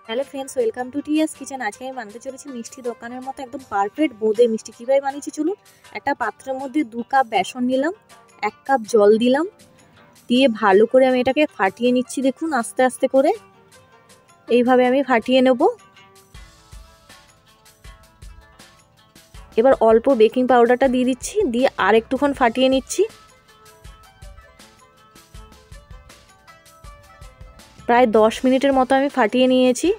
Hello friends, welcome to TS kitchen. আজকে আমি বানাতে চলেছি মিষ্টি দোকানের মতো একদম পারফেক্ট বোঁদে মিষ্টি। কীভাবে বানিয়েছি চলুন। একটা পাত্রের মধ্যে 2 কাপ বেসন নিলাম, 1 কাপ জল দিলাম, দিয়ে ভালো করে আমি এটাকে ফাটিয়ে নিচ্ছি। দেখুন আস্তে আস্তে করে এইভাবে আমি ফাটিয়ে নেব। এবার অল্প বেকিং পাউডারটা দিয়ে দিচ্ছি, দিয়ে আর একটুক্ষণ ফাটিয়ে নিচ্ছি। প্রায় 10 মিনিটের মতো আমি ফাটিয়ে নিয়েছি।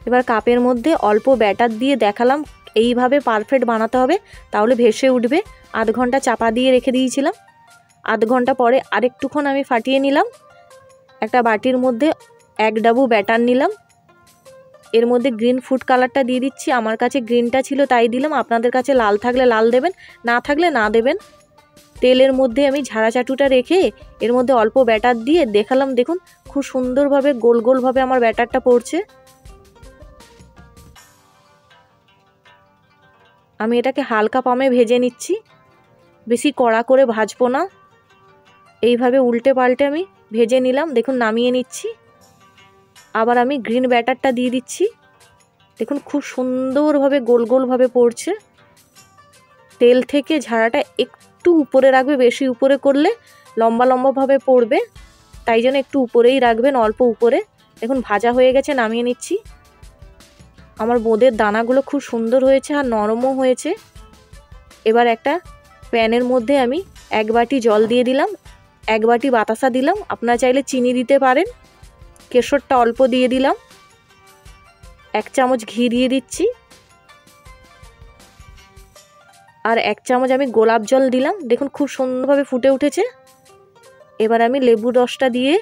এবার কাপের মধ্যে অল্প ব্যাটার দিয়ে দেখালাম এইভাবে পারফেক্ট বানাতে হবে, তাহলে ভেসে উঠবে। আধ ঘন্টা চাপা দিয়ে রেখে দিয়েছিলাম। আধ ঘন্টা পরে আরেকটুক্ষণ আমি ফাটিয়ে নিলাম। একটা বাটির মধ্যে 1 ডাবু ব্যাটার নিলাম, এর মধ্যে গ্রিন ফুড কালারটা দিয়ে দিচ্ছি। আমার কাছে গ্রিনটা ছিল তাই দিলাম, আপনাদের কাছে লাল থাকলে লাল দেবেন, না থাকলে না দেবেন। তেলের মধ্যে আমি ঝাড়া চাটুটা রেখে এর মধ্যে অল্প ব্যাটার দিয়ে দেখালাম। দেখুন খুব সুন্দরভাবে গোল গোলভাবে আমার ব্যাটারটা পড়ছে। আমি এটাকে হালকা পামে ভেজে নিচ্ছি, বেশি কড়া করে ভাজবো না। এইভাবে উল্টে পাল্টে আমি ভেজে নিলাম। দেখুন নামিয়ে নিচ্ছি। আবার আমি গ্রিন ব্যাটারটা দিয়ে দিচ্ছি। দেখুন খুব সুন্দরভাবে গোল গোলভাবে পড়ছে। তেল থেকে ঝাড়াটা একটু উপরে রাখবে, বেশি উপরে করলে লম্বা লম্বাভাবে পড়বে, তাই জন্য একটু উপরেই রাখবেন, অল্প উপরে। দেখুন ভাজা হয়ে গেছে, নামিয়ে নিচ্ছি। আমার বোঁদের দানাগুলো খুব সুন্দর হয়েছে আর নরমও হয়েছে। এবার একটা প্যানের মধ্যে আমি 1 বাটি জল দিয়ে দিলাম, 1 বাটি বাতাসা দিলাম, আপনারা চাইলে চিনি দিতে পারেন। কেশরটা অল্প দিয়ে দিলাম, 1 চামচ ঘি দিয়ে দিচ্ছি, আর 1 চামচ আমি গোলাপ জল দিলাম। দেখুন খুব সুন্দরভাবে ফুটে উঠেছে। এবার আমি লেবুর রসটা দিয়ে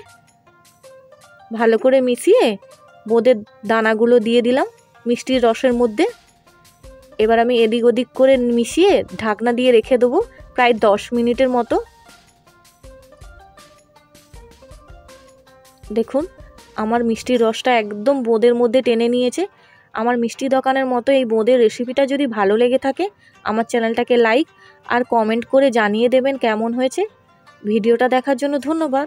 ভালো করে মিশিয়ে বোঁদের দানাগুলো দিয়ে দিলাম মিষ্টির রসের মধ্যে। এবার আমি এদিক ওদিক করে মিশিয়ে ঢাকনা দিয়ে রেখে দেবো প্রায় 10 মিনিটের মতো। দেখুন আমার মিষ্টির রসটা একদম বোঁদের মধ্যে টেনে নিয়েছে। আমার মিষ্টি দোকানের মতো এই বোঁদের রেসিপিটা যদি ভালো লেগে থাকে আমার চ্যানেলটাকে লাইক আর কমেন্ট করে জানিয়ে দেবেন কেমন হয়েছে। ভিডিওটা দেখার জন্য ধন্যবাদ।